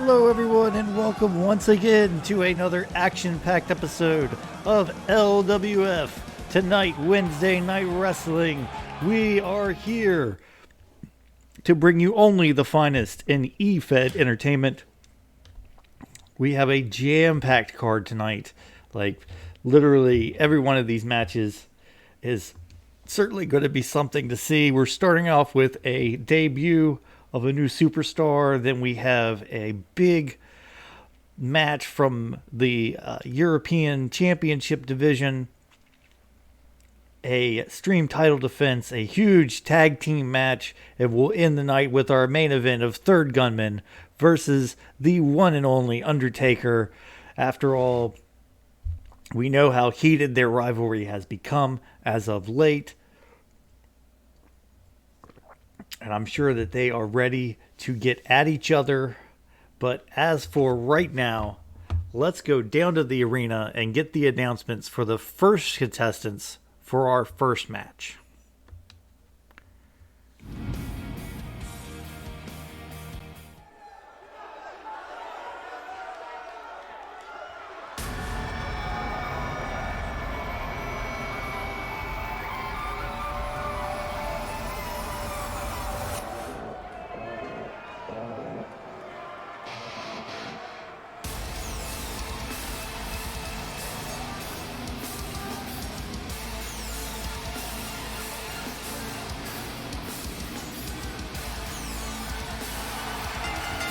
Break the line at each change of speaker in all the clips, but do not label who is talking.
Hello everyone and welcome once again to another action-packed episode of LWF. Tonight, Wednesday Night Wrestling, we are here to bring you only the finest in E-Fed entertainment. We have a jam-packed card tonight. Like, literally every one of these matches is certainly going to be something to see. We're starting off with a debut of a new superstar. Then we have a big match from the European Championship division, a stream title defense, a huge tag team match, and we'll end the night with our main event of Third Gunmen versus the one and only Undertaker. After all, we know how heated their rivalry has become as of late, and I'm sure that they are ready to get at each other. But as for right now, let's go down to the arena and get the announcements for the first contestants for our first match.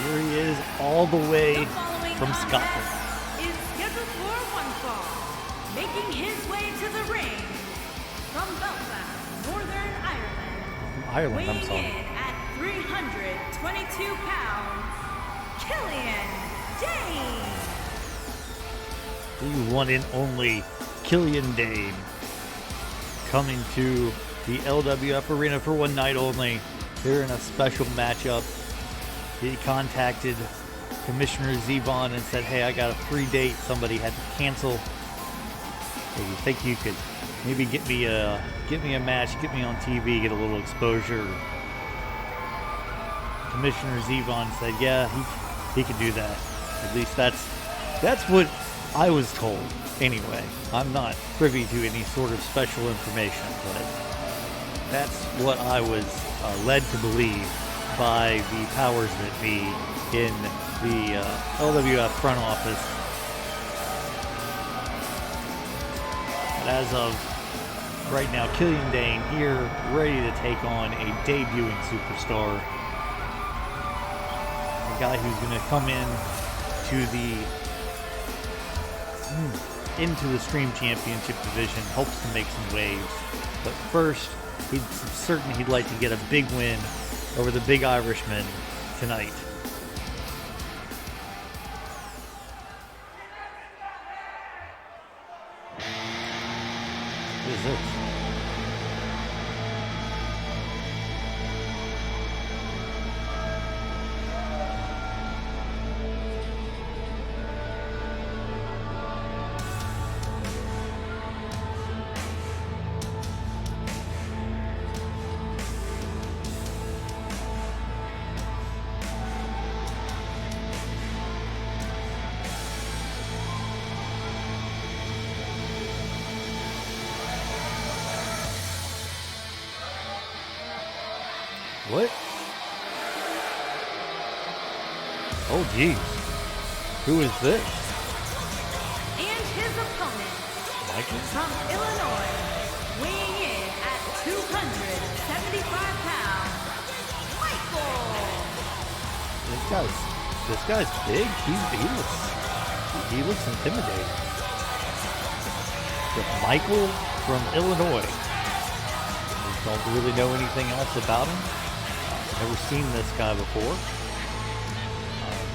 Here he is, all the way from Scotland.
Is scheduled for one fall, making his way to the ring from Belfast, Northern Ireland.
Ireland, I'm sorry.
Weighing in at 322 pounds, Killian Dane.
The one and only Killian Dane coming to the LWF arena for one night only. They're in a special matchup. He contacted Commissioner Zevon and said, hey, I got a free date. Somebody had to cancel. So you think you could maybe get me a match, get me on TV, get a little exposure? Commissioner Zevon said, yeah, he could do that. At least that's what I was told. Anyway, I'm not privy to any sort of special information, but that's what I was led to believe by the powers that be in the LWF front office. But as of right now, Killian Dane here, ready to take on a debuting superstar. A guy who's going to come in to the Stream Championship division, hopes to make some waves. But first, he'd like to get a big win over the Big Irishman tonight. What is this? What? Oh, geez. Who is this?
And his opponent,
Michael?
from Illinois, weighing in at 275 pounds, Michael.
This guy's big. He looks intimidating. But Michael from Illinois. Don't really know anything else about him. Never seen this guy before.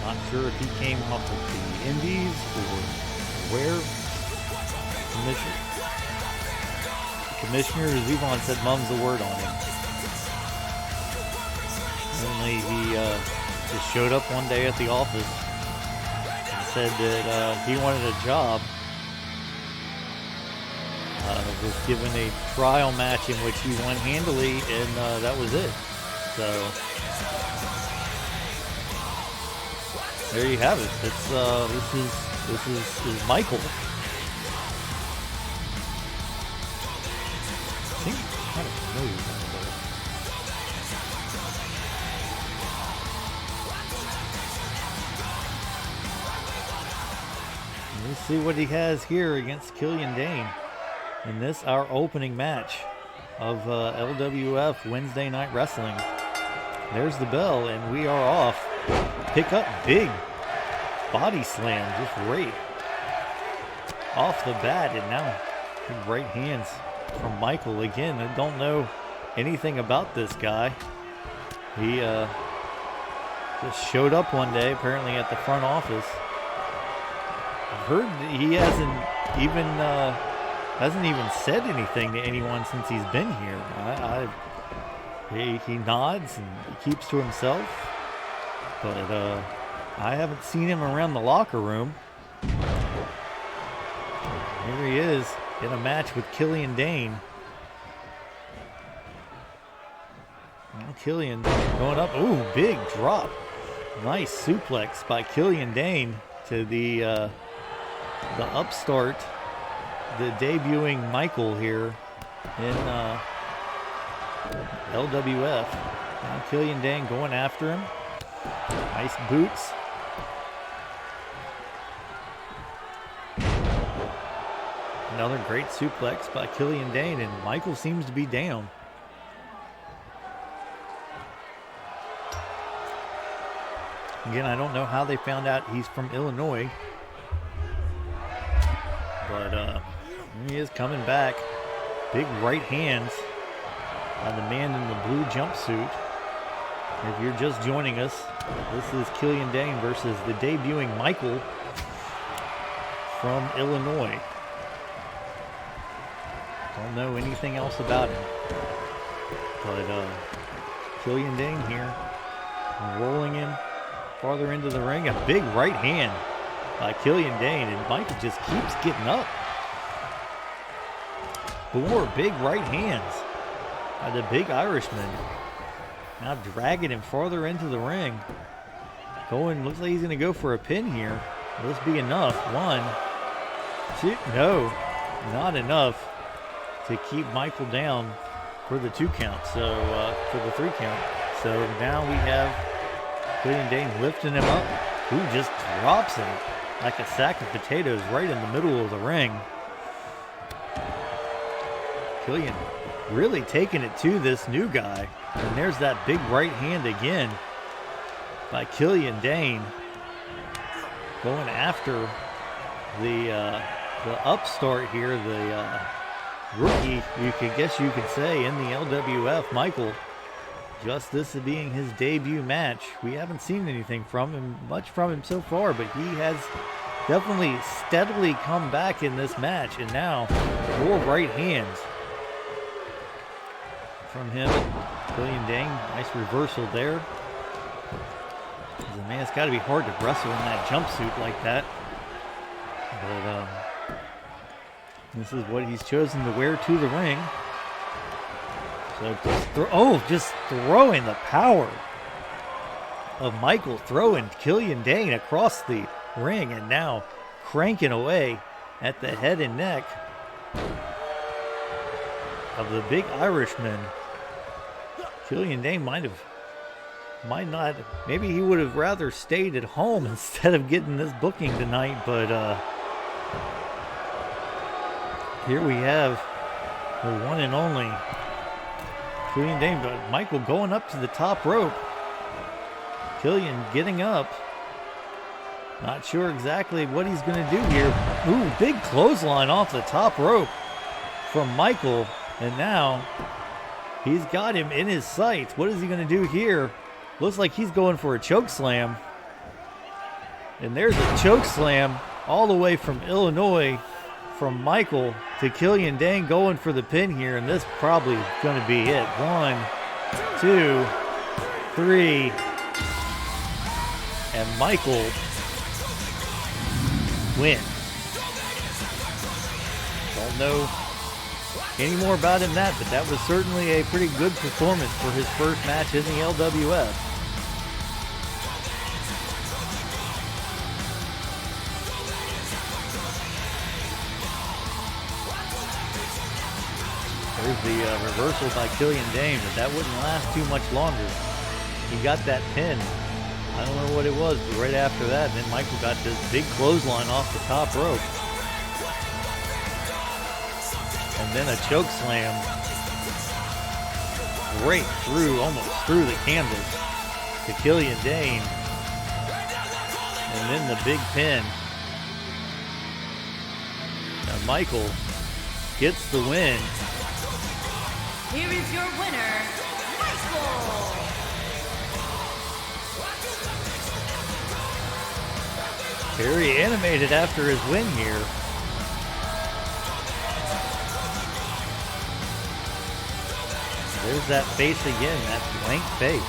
Not sure if he came off of the Indies or where. Commissioner Zevon said mum's the word on him. Only he just showed up one day at the office and said that he wanted a job. Was given a trial match in which he won handily, and that was it. So there you have it. It's this is Michael. I think I kind of familiar with that. Let's see what he has here against Killian Dane in this, our opening match of LWF Wednesday Night Wrestling. There's the bell, and we are off. Pick up big body slam, just right off the bat, and now big right hands from Michael. Again, I don't know anything about this guy. He just showed up one day, apparently at the front office. I've heard that he hasn't even said anything to anyone since he's been here. He nods and he keeps to himself, but I haven't seen him around the locker room. Here he is in a match with Killian Dane. Well, Killian going up. Ooh, big drop. Nice suplex by Killian Dane to the upstart, the debuting Michael here in LWF. Now Killian Dane going after him. Nice boots. Another great suplex by Killian Dane, and Michael seems to be down. Again, I don't know how they found out he's from Illinois, but he is coming back. Big right hands by the man in the blue jumpsuit. If you're just joining us, this is Killian Dane versus the debuting Michael from Illinois. Don't know anything else about him, but Killian Dane here, rolling in farther into the ring. A big right hand by Killian Dane, and Michael just keeps getting up. More big right hands by the big Irishman. Now dragging him farther into the ring. Looks like he's going to go for a pin here. Will this be enough? 1, 2, no, not enough to keep Michael down for the 2 count. So for the 3 count. So now we have Killian Dane lifting him up. Who just drops him like a sack of potatoes right in the middle of the ring. Killian really taking it to this new guy. And there's that big right hand again by Killian Dane, going after the upstart here, the rookie, you could say, in the LWF, Michael. Just this being his debut match. We haven't seen anything much from him so far, but he has definitely steadily come back in this match, and now more right hands from him. Killian Dane, nice reversal there. Man, it's got to be hard to wrestle in that jumpsuit like that. But this is what he's chosen to wear to the ring. So just throwing the power of Michael, throwing Killian Dane across the ring, and now cranking away at the head and neck of the big Irishman. Killian Dane might not, maybe he would have rather stayed at home instead of getting this booking tonight, but here we have the one and only Killian Dane, but Michael going up to the top rope. Killian getting up. Not sure exactly what he's going to do here. Ooh, big clothesline off the top rope from Michael, and now he's got him in his sights. What is he going to do here? Looks like he's going for a choke slam. And there's a choke slam all the way from Illinois, from Michael to Killian Dane, going for the pin here. And this probably is going to be it. 1, 2, 3. And Michael wins. Don't know any more about him than that, but that was certainly a pretty good performance for his first match in the LWF. There's the reversal by Killian Dane, but that wouldn't last too much longer. He got that pin. I don't know what it was, but right after that, then Michael got this big clothesline off the top rope. And then a choke slam right through, almost through the canvas to Killian Dane. And then the big pin. Now Michael gets the win.
Here is your winner, Michael.
Very animated after his win here. There's that face again, that blank face.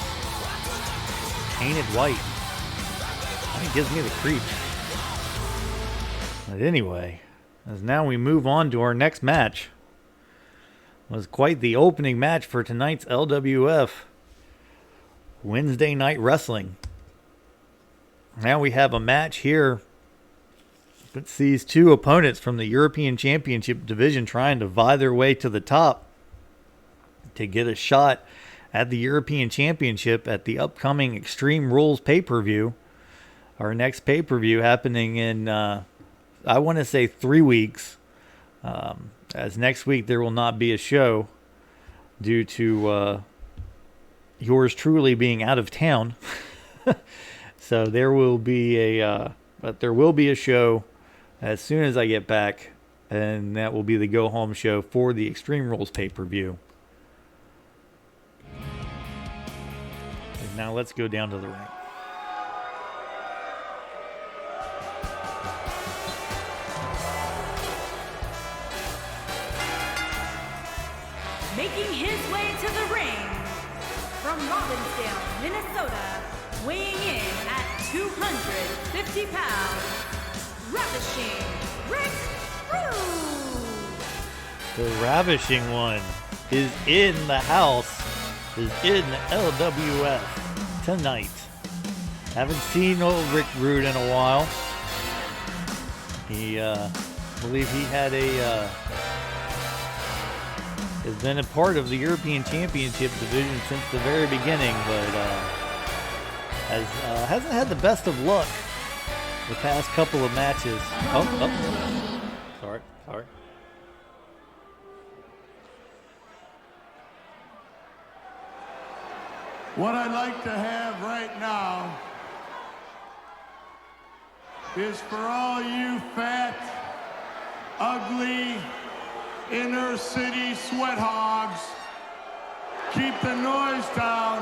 Painted white. That gives me the creeps. But anyway, as now we move on to our next match. It was quite the opening match for tonight's LWF Wednesday Night Wrestling. Now we have a match here that sees two opponents from the European Championship division trying to vie their way to the top to get a shot at the European Championship at the upcoming Extreme Rules pay-per-view. Our next pay-per-view happening in, I want to say 3 weeks. As next week there will not be a show due to yours truly being out of town. So there will be a show as soon as I get back, and that will be the go-home show for the Extreme Rules pay-per-view. And now let's go down to the ring.
Making his way to the ring from Robbinsdale, Minnesota, weighing in at 250 pounds, Ravishing Rick Rude.
The Ravishing one is in the house, is in LWF tonight. Haven't seen old Rick Rude in a while. He, believe he had has been a part of the European Championship division since the very beginning, but hasn't had the best of luck the past couple of matches. Sorry.
What I'd like to have right now is for all you fat, ugly, inner city sweat hogs, keep the noise down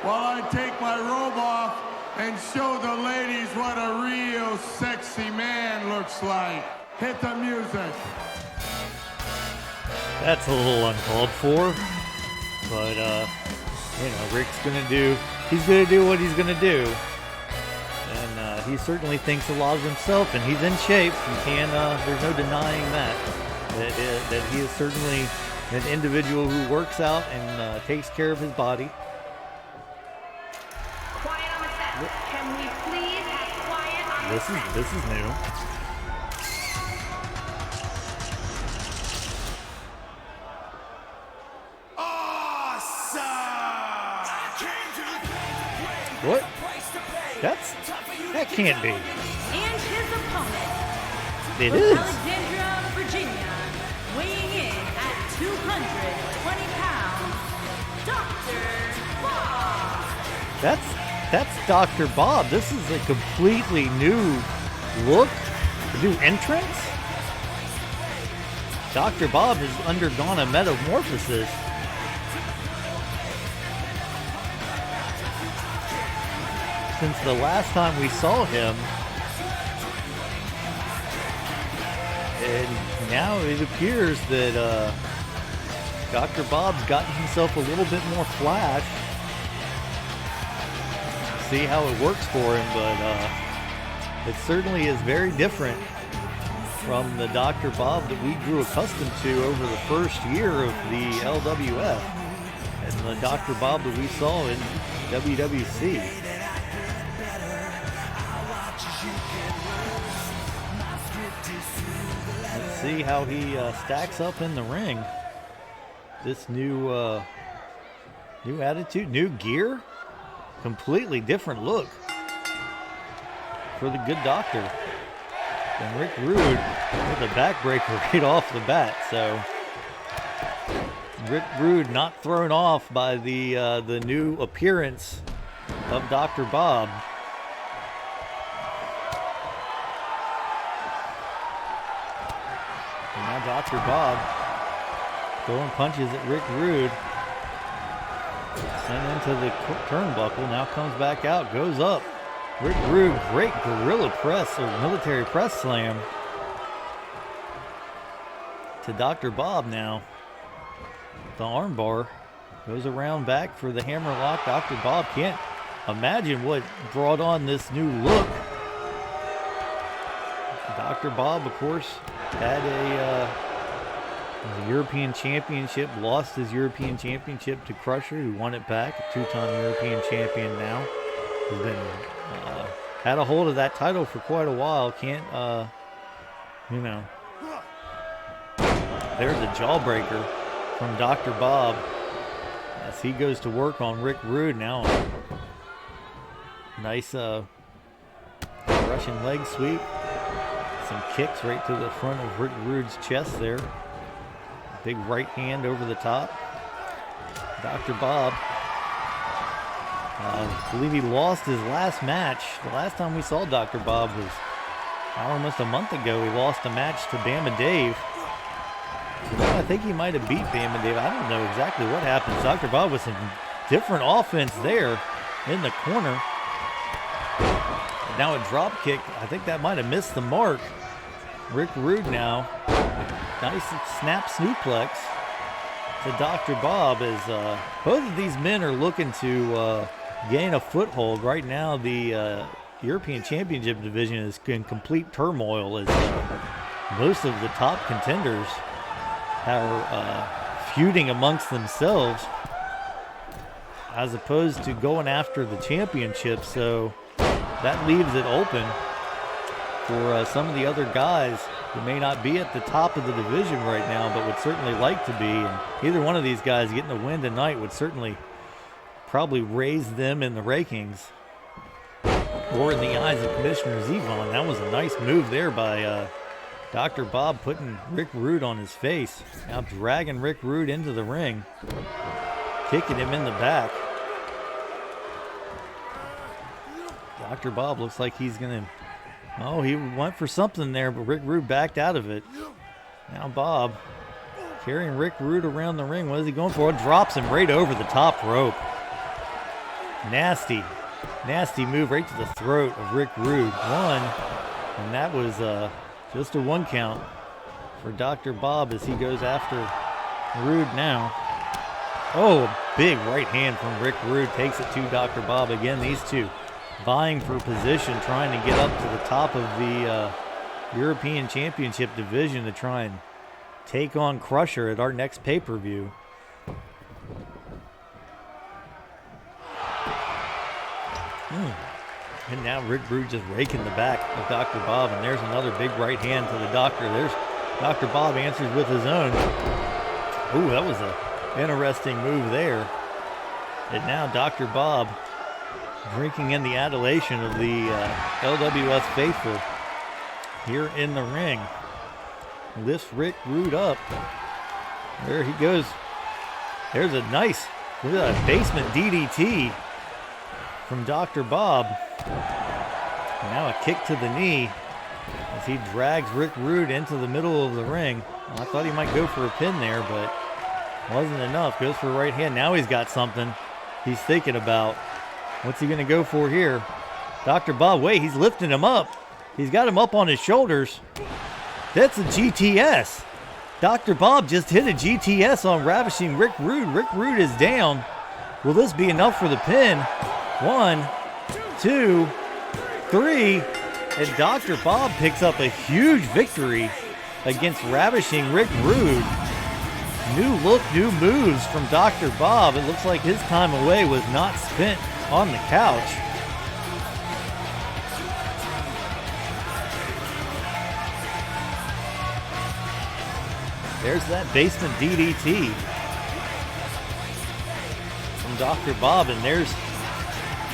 while I take my robe off and show the ladies what a real sexy man looks like. Hit the music.
That's a little uncalled for, but Rick's he's gonna do what he's gonna do, and he certainly thinks a lot of himself, and he's in shape. There's no denying that he is certainly an individual who works out and takes care of his body.
Quiet on the set. Can we please have quiet on the set?
This is new. What? That can't be.
And his opponent,
It
from
is.
Alexandria, Virginia, weighing in at 220 pounds, Dr. Bob.
That's Dr. Bob. This is a completely new look, a new entrance. Dr. Bob has undergone a metamorphosis. Since the last time we saw him, and now it appears that Dr. Bob's gotten himself a little bit more flash. See how it works for him, but it certainly is very different from the Dr. Bob that we grew accustomed to over the first year of the LWF and the Dr. Bob that we saw in WWC. Let's see how he stacks up in the ring. this new attitude, new gear, completely different look for the Good Doctor. And Rick Rude with a backbreaker right off the bat. So Rick Rude not thrown off by the new appearance of Dr. Bob. And now Dr. Bob throwing punches at Rick Rude. Sent into the turnbuckle. Now comes back out, goes up. Rick Rude, great gorilla press or military press slam to Dr. Bob now. The armbar goes around back for the hammerlock. Dr. Bob can't imagine what brought on this new look. Dr. Bob, of course, had a European Championship, lost his European Championship to Crusher, who won it back, a two-time European champion now. He's been had a hold of that title for quite a while. Can't, there's a jawbreaker from Dr. Bob as he goes to work on Rick Rude now. Nice Russian leg sweep. Some kicks right to the front of Rick Rude's chest there. Big right hand over the top. Dr. Bob, I believe he lost his last match. The last time we saw Dr. Bob was almost a month ago. He lost a match to Bama Dave. I think he might have beat Bama Dave. I don't know exactly what happened. Dr. Bob with some different offense there in the corner. Now a drop kick. I think that might have missed the mark. Rick Rude now. Nice snap suplex to Dr. Bob as both of these men are looking to gain a foothold. Right now the European Championship division is in complete turmoil as most of the top contenders are feuding amongst themselves as opposed to going after the championship. So that leaves it open for some of the other guys who may not be at the top of the division right now, but would certainly like to be. And either one of these guys getting a win tonight would certainly probably raise them in the rankings or in the eyes of Commissioner Zevon. That was a nice move there by Dr. Bob, putting Rick Rude on his face. Now dragging Rick Rude into the ring, kicking him in the back. Dr. Bob looks like he's going to... Oh, he went for something there, but Rick Rude backed out of it. Now Bob carrying Rick Rude around the ring. What is he going for? Drops him right over the top rope. Nasty move right to the throat of Rick Rude. One, and that was just a 1 count for Dr. Bob as he goes after Rude now. Oh, a big right hand from Rick Rude takes it to Dr. Bob. Again, these two vying for position, trying to get up to the top of the European Championship division to try and take on Crusher at our next pay-per-view. And now Rick Rude just raking the back of Dr. Bob, and there's another big right hand to the doctor. There's Dr. Bob answers with his own. Ooh, that was an interesting move there. And now Dr. Bob drinking in the adulation of the LWF faithful here in the ring. Lifts Rick Rude up. There he goes. There's a nice, look at that basement DDT from Dr. Bob. And now a kick to the knee as he drags Rick Rude into the middle of the ring. Well, I thought he might go for a pin there, but wasn't enough. Goes for a right hand. Now he's got something he's thinking about. What's he going to go for here? Dr. Bob, wait, he's lifting him up. He's got him up on his shoulders. That's a GTS. Dr. Bob just hit a GTS on Ravishing Rick Rude. Rick Rude is down. Will this be enough for the pin? 1, 2, 3. And Dr. Bob picks up a huge victory against Ravishing Rick Rude. New look, new moves from Dr. Bob. It looks like his time away was not spent on the couch. There's that basement DDT. from Dr. Bob, and there's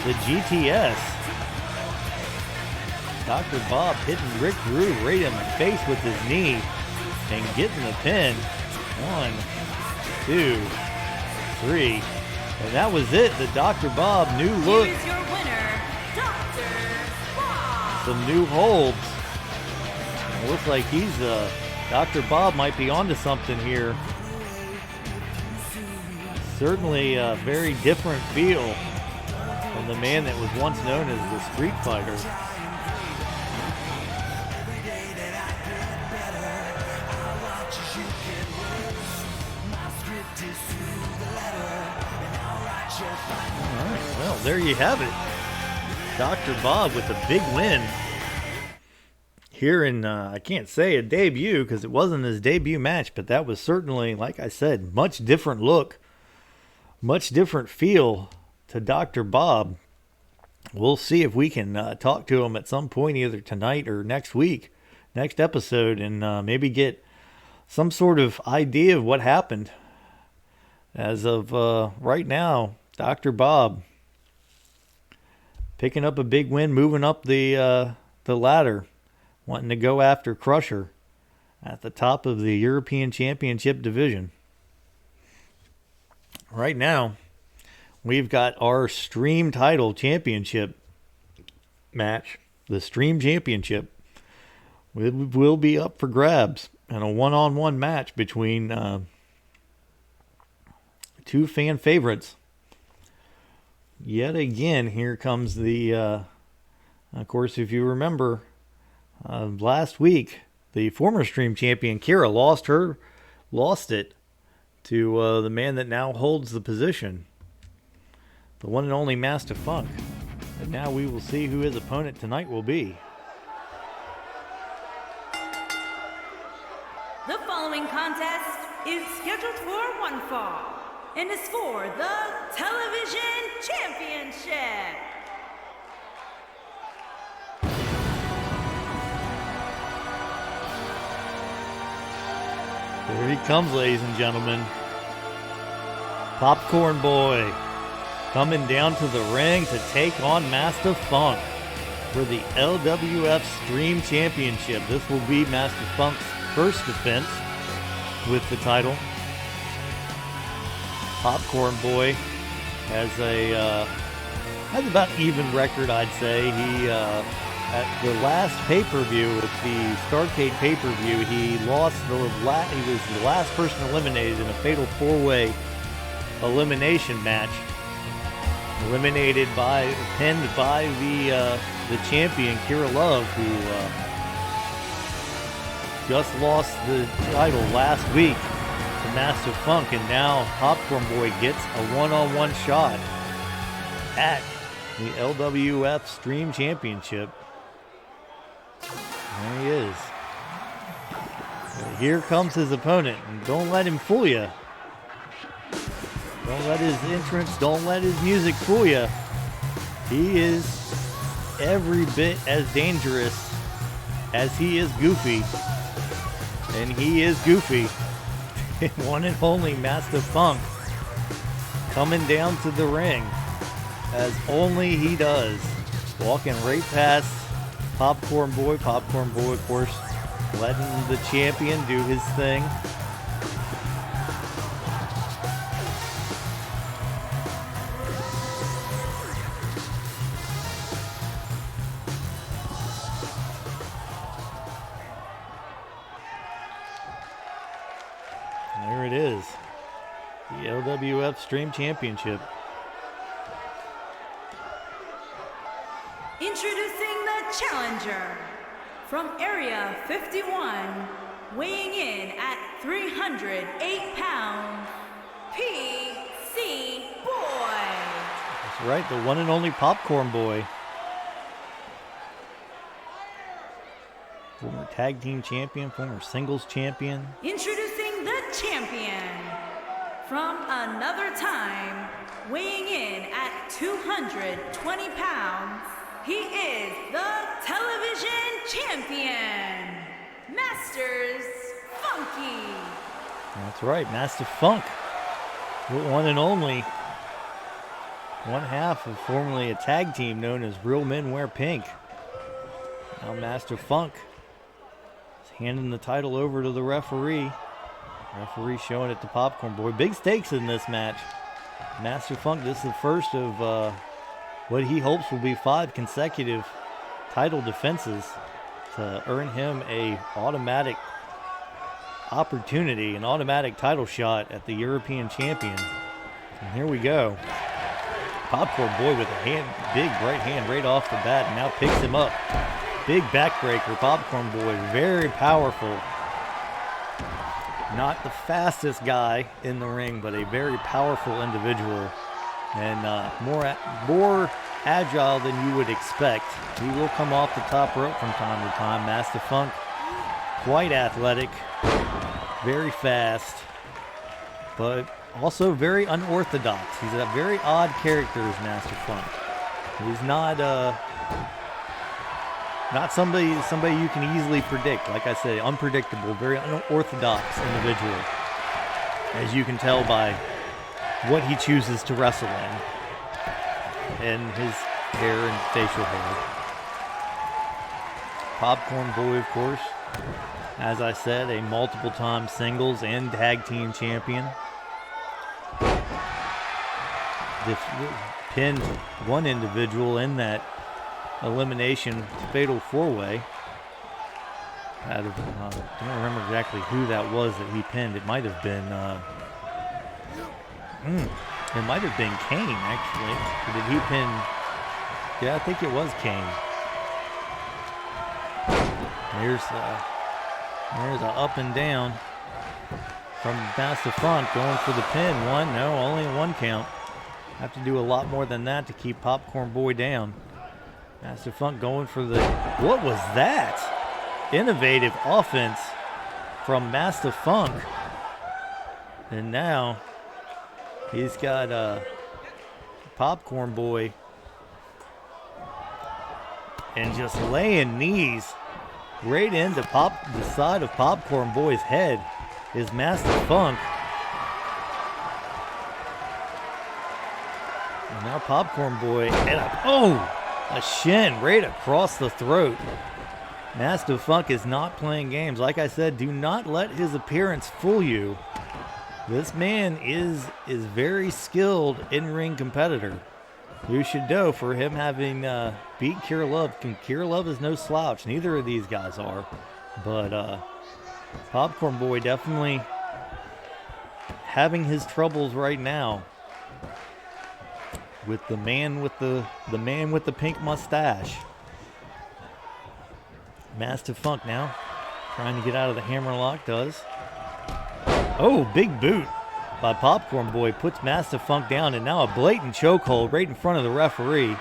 the GTS. Dr. Bob hitting Rick Rude right in the face with his knee and getting the pin. 1, 2, 3. And that was it. The Dr. Bob new look.
Here is your winner, Dr. Bob.
Some new holds. It looks like he's Dr. Bob might be onto something here. Certainly a very different feel from the man that was once known as the Street Fighter. All right, well, there you have it. Dr. Bob with a big win here in, I can't say a debut because it wasn't his debut match, but that was certainly, like I said, much different look, much different feel to Dr. Bob. We'll see if we can talk to him at some point, either tonight or next week, next episode, and maybe get some sort of idea of what happened. As of right now, Dr. Bob picking up a big win, moving up the ladder, wanting to go after Crusher at the top of the European Championship division. Right now, we've got our Stream Title Championship match. The Stream Championship will be up for grabs in a one-on-one match between two fan favorites. Yet again, here comes the, of course, if you remember, last week, the former Stream champion, Kira, lost it to the man that now holds the position, the one and only MastaFunk. And now we will see who his opponent tonight will be.
The following contest is scheduled for one fall and is for the Television Championship.
There he comes, ladies and gentlemen. Popcorn Boy coming down to the ring to take on MastaFunk for the LWF Stream Championship. This will be MastaFunk's first defense with the title. Popcorn Boy has about even record, I'd say. He at the last pay-per-view, at the Starrcade pay-per-view, he was the last person eliminated in a fatal four-way elimination match. Pinned by the champion Kira Love, who just lost the title last week to MastaFunk, and now Popcorn Boy gets a one-on-one shot at the LWF Stream Championship. There he is. Here comes his opponent, and don't let him fool you. Don't let his entrance, don't let his music fool you. He is every bit as dangerous as he is goofy. And he is goofy. One and only MastaFunk coming down to the ring as only he does. Walking right past Popcorn Boy. Popcorn Boy, of course, letting the champion do his thing. There it is. The LWF Stream Championship.
Introducing the challenger from Area 51, weighing in at 308 pounds, PC Boy.
That's right, the one and only Popcorn Boy. Former tag team champion, former singles champion.
Introducing the champion from another time, weighing in at 220 pounds, he is the television champion, Masters Funky.
That's right, MastaFunk, the one and only. one half of formerly a tag team known as Real Men Wear Pink. Now MastaFunk is handing the title over to the referee. Referee showing it to Popcorn Boy. Big stakes in this match. MastaFunk, this is the first of what he hopes will be 5 consecutive title defenses to earn him a automatic opportunity, an automatic title shot at the European champion. And here we go. Popcorn Boy with a big right hand right off the bat, and now picks him up. Big backbreaker. Popcorn Boy, very powerful. Not the fastest guy in the ring, but a very powerful individual, and more agile than you would expect. He will come off the top rope from time to time. MastaFunk, quite athletic, very fast, but also very unorthodox. He's a very odd character, as MastaFunk. He's not somebody you can easily predict. Like I said, unpredictable, very unorthodox individual, as you can tell by what he chooses to wrestle in, and his hair and facial hair. Popcorn Boy, of course, as I said, a multiple-time singles and tag team champion. Pinned one individual in that elimination fatal 4-way. I don't remember exactly who that was that he pinned. It might have been Kane, actually. Or did he pin? Yeah, I think it was Kane. There's a up and down from MastaFunk going for the pin. Only a 1 count. Have to do a lot more than that to keep Popcorn Boy down. MastaFunk going for the... What was that? Innovative offense from MastaFunk. And now he's got Popcorn Boy and just laying knees right into the side of Popcorn Boy's head is MastaFunk. And now Popcorn Boy and a shin right across the throat. MastaFunk is not playing games. Like I said, do not let his appearance fool you. This man is very skilled in-ring competitor. You should know, for him having beat Kirillov. Kirillov is no slouch. Neither of these guys are. But Popcorn Boy definitely having his troubles right now with the man with the pink mustache. MastaFunk now trying to get out of the hammerlock, does. Oh, big boot by Popcorn Boy puts MastaFunk down, and now a blatant chokehold right in front of the referee.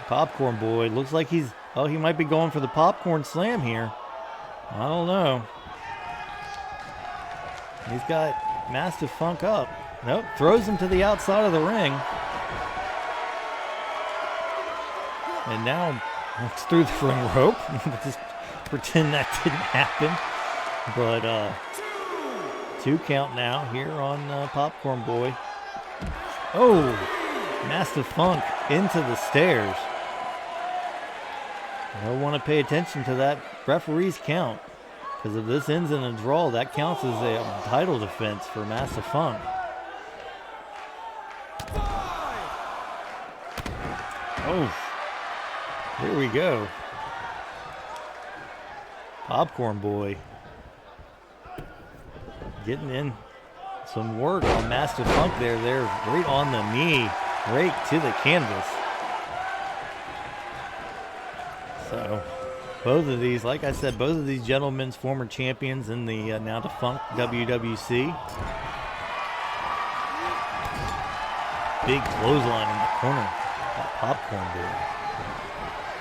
Popcorn Boy looks like he might be going for the popcorn slam here. I don't know. He's got MastaFunk up. Nope, throws him to the outside of the ring. And now looks through the ring rope. Just pretend that didn't happen. But 2 count now here on Popcorn Boy. Oh, MastaFunk into the stairs. I want to pay attention to that referee's count, because if this ends in a draw, that counts as a title defense for MastaFunk. Oh, here we go. Popcorn Boy getting in some work on MastaFunk there. They're right on the knee, right to the canvas. So both of these, like I said, both of these gentlemen's former champions in the now defunct WWC. Big clothesline in the corner by Popcorn Boy.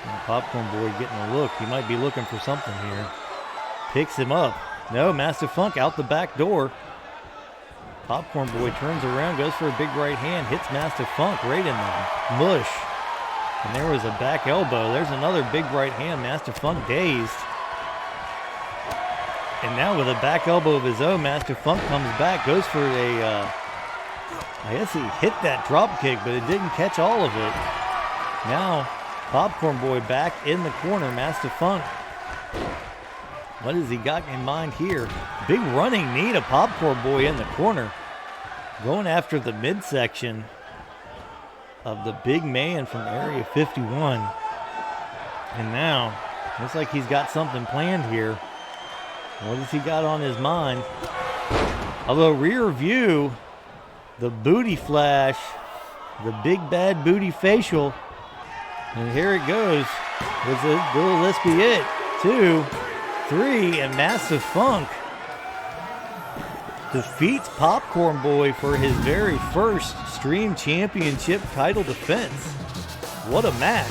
And Popcorn Boy getting a look. He might be looking for something here. Picks him up. No, MastaFunk out the back door. Popcorn Boy turns around, goes for a big right hand, hits MastaFunk right in the mush. And there was a back elbow. There's another big right hand. MastaFunk dazed. And now with a back elbow of his own, MastaFunk comes back, goes for a I guess he hit that drop kick, but it didn't catch all of it. Now, Popcorn Boy back in the corner. MastaFunk. What has he got in mind here? Big running knee to Popcorn Boy in the corner. Going after the midsection of the big man from Area 51. And now, looks like he's got something planned here. What has he got on his mind? Although rear view, the booty flash, the big bad booty facial. And here it goes. Will this be it? 2, 3, and MastaFunk defeats Popcorn Boy for his very first Stream Championship title defense. What a match.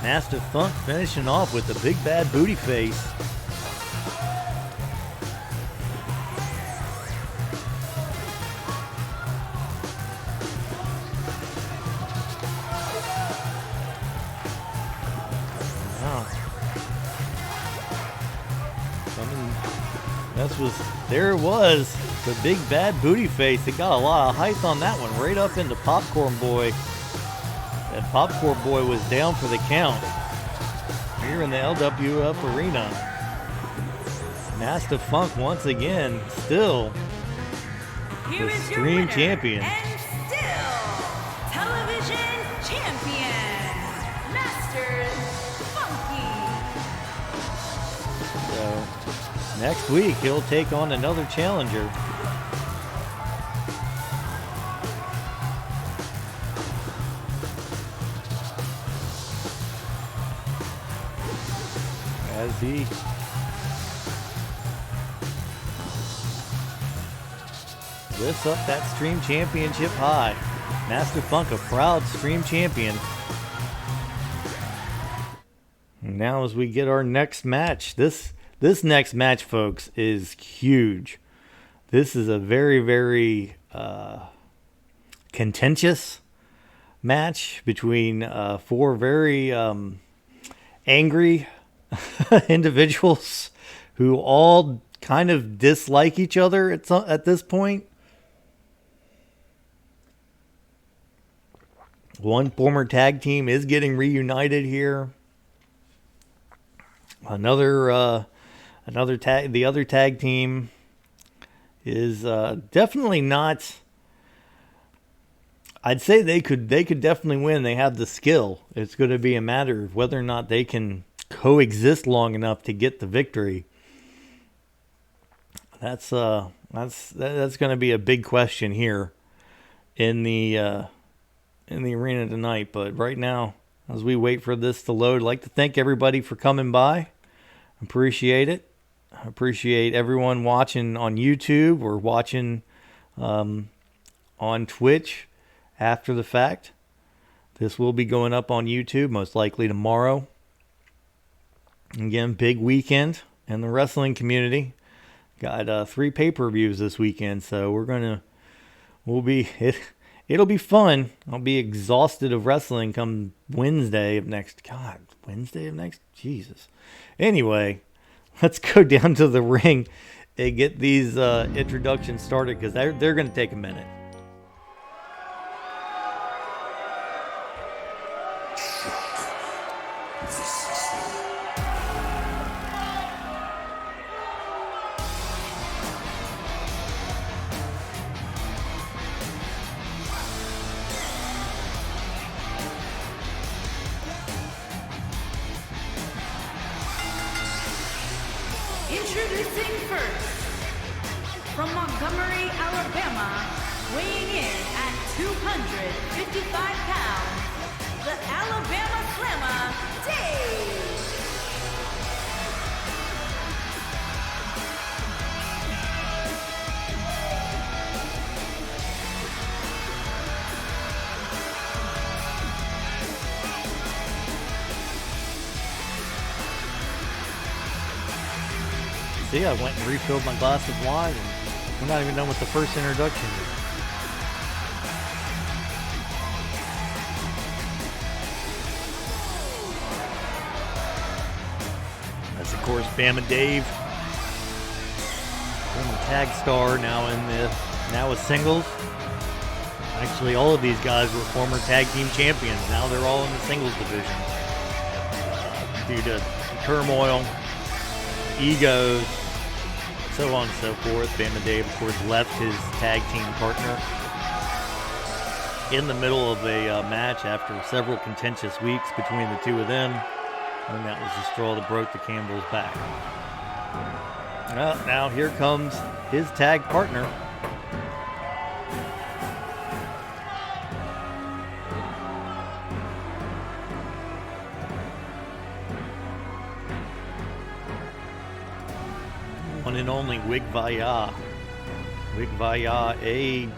MastaFunk finishing off with the big bad booty face. There it was, the big bad booty face. It got a lot of height on that one, right up into Popcorn Boy. And Popcorn Boy was down for the count here in the LWF arena. MastaFunk once again, still the Stream Champion.
And still, television champion, Master Funky.
So, next week, he'll take on another challenger. As he lifts up that Stream Championship high. MastaFunk, a proud Stream Champion. And now as we get our next match, this next match, folks, is huge. This is a very, very contentious match between 4 very angry individuals who all kind of dislike each other at this point. One former tag team is getting reunited here. The other tag team is definitely not. I'd say they could definitely win. They have the skill. It's going to be a matter of whether or not they can coexist long enough to get the victory. That's going to be a big question here in the arena tonight. But right now, as we wait for this to load, I'd like to thank everybody for coming by. Appreciate it. I appreciate everyone watching on YouTube or watching on Twitch after the fact. This will be going up on YouTube most likely tomorrow. Again, big weekend in the wrestling community. Got 3 pay-per-views this weekend, so it'll be fun. I'll be exhausted of wrestling come Wednesday of next. Jesus. Anyway, let's go down to the ring and get these introductions started because they're going to take a minute.
Introducing first, from Montgomery, Alabama, weighing in at 255 pounds, the Alabama Slammer, Dave.
See, I went and refilled my glass of wine, and we're not even done with the first introduction. That's, of course, Bama Dave. tag star now with singles. Actually, all of these guys were former tag team champions. Now they're all in the singles division. Due to turmoil, egos, so on and so forth. Bama Dave, of course, left his tag team partner in the middle of a match after several contentious weeks between the two of them. And that was the straw that broke the camel's back. Well, now here comes his tag partner. One and only Wig Vaya. Wig Vaya, a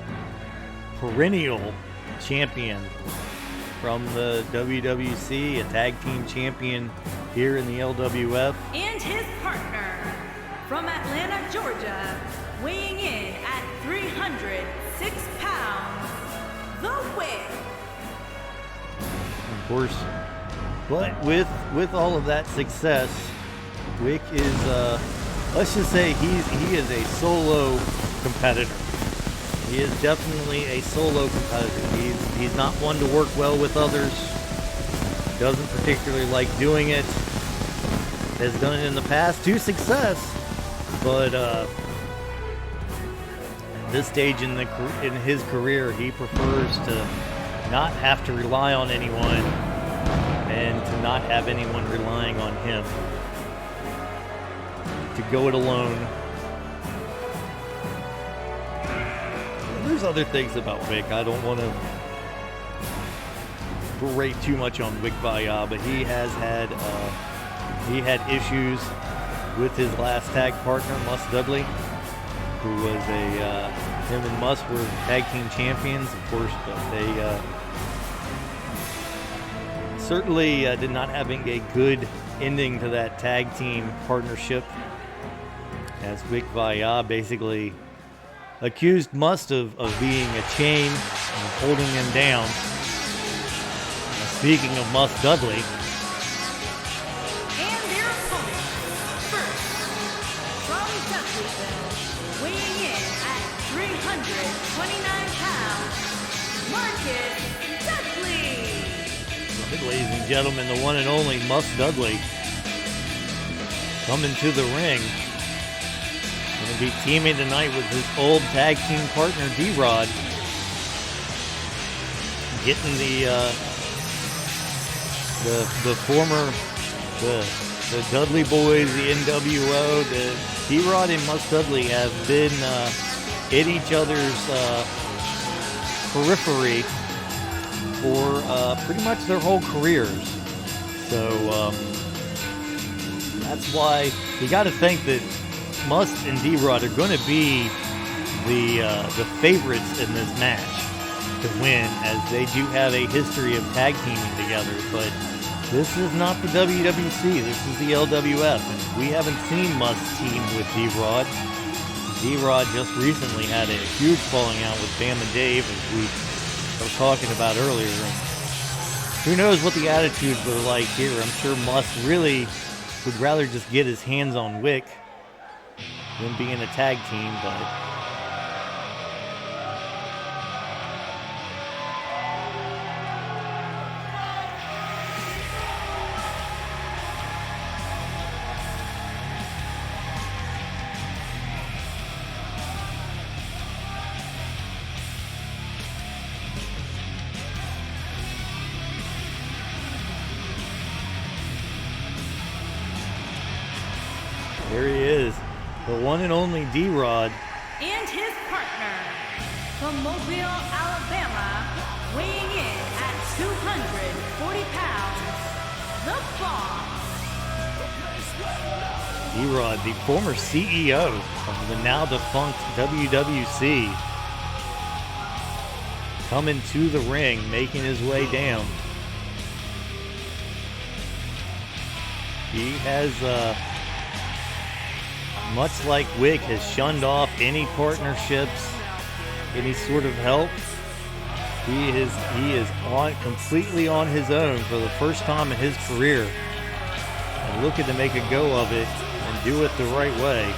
perennial champion from the WWC, a tag team champion here in the LWF.
And his partner from Atlanta, Georgia, weighing in at 306 pounds, the Wig.
Of course, but with all of that success, Wick is, let's just say he is a solo competitor. He is definitely a solo competitor. He's not one to work well with others. Doesn't particularly like doing it. Has done it in the past to success, but at this stage in his career, he prefers to not have to rely on anyone and to not have anyone relying on him. To go it alone. There's other things about Wick. I don't want to berate too much on Wick Vaya, but he had issues with his last tag partner, Mus Dudley, who was him and Mus were tag team champions, of course, but they certainly did not have a good ending to that tag team partnership, as Wick Vaya basically accused Mus of being a chain and holding him down. Speaking of Mus Dudley,
And their opponent, first, from Dudleyville, weighing in at 329 pounds, Marcus Dudley.
ladies and gentlemen, the one and only Mus Dudley coming to the ring. Going to be teaming tonight with his old tag team partner, Drod. Getting the Dudley boys, the NWO, the Drod and Mus Dudley have been in each other's periphery for pretty much their whole careers. So that's why you got to think that Mus and Drod are going to be the favorites in this match to win, as they do have a history of tag teaming together. But this is not the WWC, this is the LWF, and we haven't seen Mus team with Drod. Drod just recently had a huge falling out with Bama Dave, as we were talking about earlier. And who knows what the attitudes were like here. I'm sure Mus really would rather just get his hands on Wick than be in a tag team, but there he is, the one and only Drod.
And his partner, from Mobile, Alabama, weighing in at 240 pounds, the Boss.
Drod, the former CEO of the now defunct WWC, coming to the ring, making his way down. He has, much like Wick, has shunned off any partnerships, any sort of help. He is completely on his own for the first time in his career, and looking to make a go of it and do it the right way.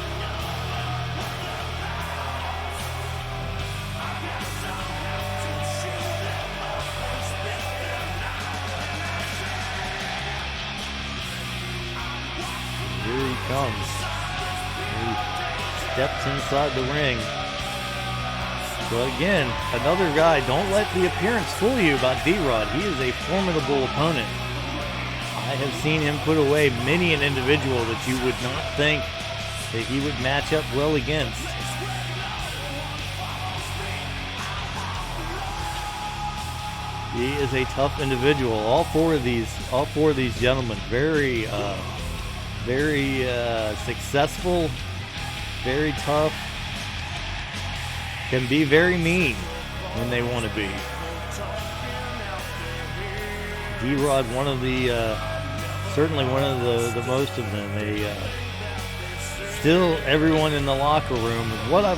comes. He steps inside the ring. But again, another guy, don't let the appearance fool you about D-Rod. He is a formidable opponent. I have seen him put away many an individual that you would not think that he would match up well against. He is a tough individual. All four of these gentlemen, very successful, very tough, can be very mean when they want to be. D-Rod, certainly one of the most of them. Still, everyone in the locker room,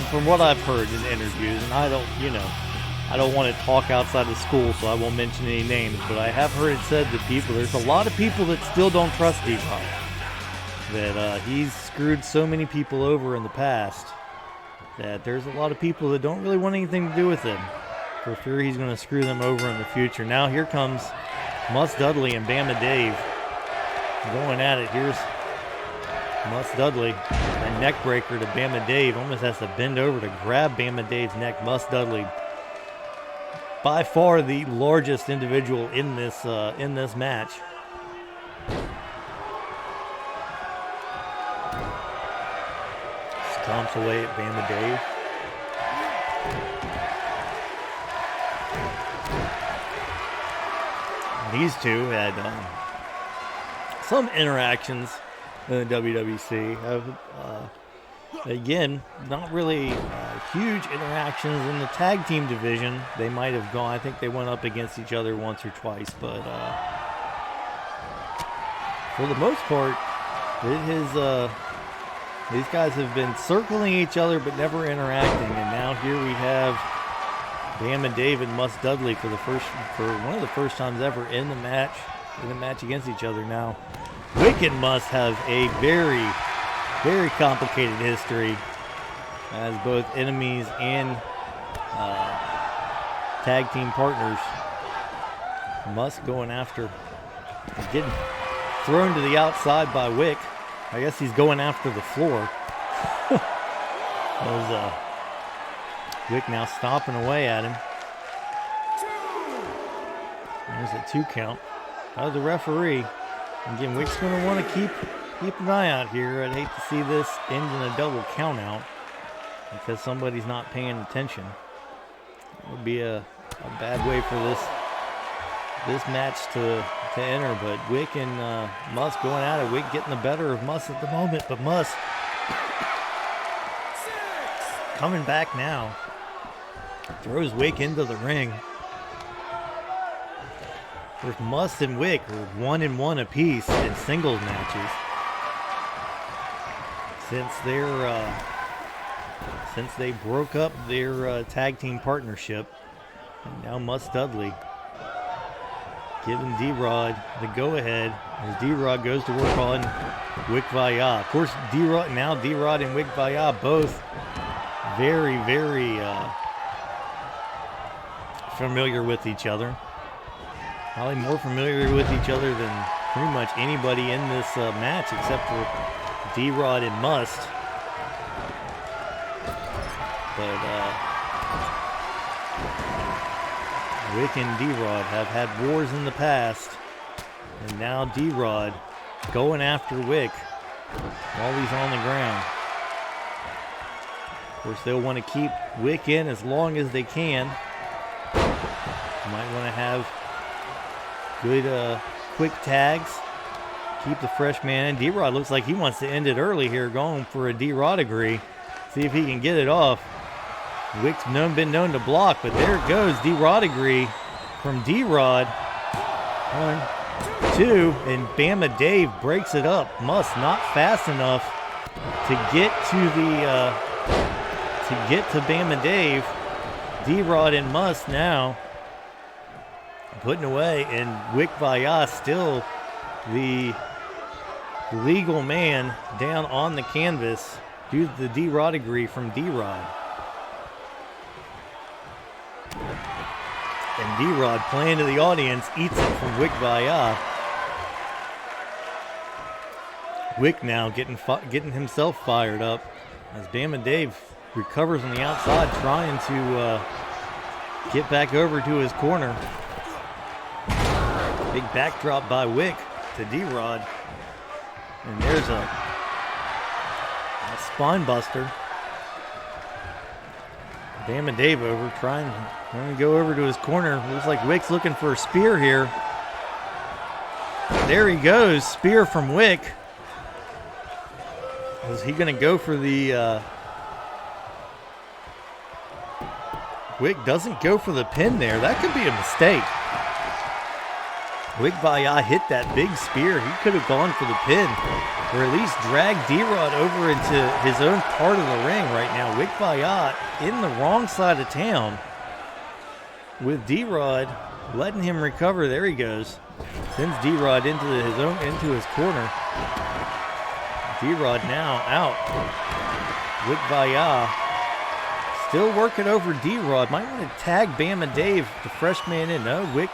from what I've heard in interviews, and I don't want to talk outside of school, so I won't mention any names, but I have heard it said that there's a lot of people that still don't trust D-Rod. That he's screwed so many people over in the past that there's a lot of people that don't really want anything to do with him, for fear he's going to screw them over in the future. Now here comes Mus Dudley and Bama Dave going at it. Here's Mus Dudley, a neck breaker to Bama Dave. Almost has to bend over to grab Bama Dave's neck. Mus Dudley, by far the largest individual in this match. Stomps away at Bama Dave. These two had some interactions in the WWC. Again, not really huge interactions in the tag team division. They might have gone, I think they went up against each other once or twice, but for the most part, these guys have been circling each other but never interacting. And now here we have Bama Dave and Mus Dudley for one of the first times ever in the match against each other. Now, Wick and Mus have a very, very complicated history as both enemies and tag team partners. Mus going after, getting thrown to the outside by Wick. I guess he's going after the floor. Wick now stomping away at him. There's a 2 count. That was the referee. Again, Wick's going to want to keep an eye out here. I'd hate to see this end in a double count out because somebody's not paying attention. It would be a bad way for this match to enter, but Wick and Mus going at it. Wick getting the better of Mus at the moment, but Mus coming back now. Throws Wick into the ring. Whereas Mus and Wick are 1-1 apiece in singles matches since they broke up their tag team partnership. And now Mus Dudley giving D-Rod the go-ahead as D-Rod goes to work on Wick Vaya. Of course, D-Rod and Wick Vaya both very, very familiar with each other. Probably more familiar with each other than pretty much anybody in this match except for D-Rod and Mus. But Wick and D-Rod have had wars in the past, and now D-Rod going after Wick while he's on the ground. Of course, they'll want to keep Wick in as long as they can. Might want to have good quick tags. Keep the fresh man in. D-Rod looks like he wants to end it early here, going for a D-Rod agree. See if he can get it off. Wick's been known to block, but there it goes. D-Rod agree from D-Rod. 1, 2, and Bama Dave breaks it up. Mus not fast enough to get to Bama Dave. D-Rod and Mus now putting away, and Wick Vaya still the legal man down on the canvas due to the D-Rod agree from D-Rod. And D-Rod playing to the audience, eats it from Wick Vaya. Wick now getting himself fired up as Bama Dave recovers on the outside, trying to get back over to his corner. Big backdrop by Wick to D-Rod. And there's a spine buster. Bama Dave over, trying to go over to his corner. Looks like Wick's looking for a spear here. There he goes, spear from Wick. Is he going to go for the... Wick doesn't go for the pin there. That could be a mistake. Wick Vaya hit that big spear. He could have gone for the pin, or at least dragged D-Rod over into his own part of the ring right now. Wick Vaya in the wrong side of town with D-Rod letting him recover. There he goes. Sends D-Rod into his corner. D-Rod now out. Wick Vaya still working over D-Rod. Might want to tag Bama Dave, the fresh man in. No, Wick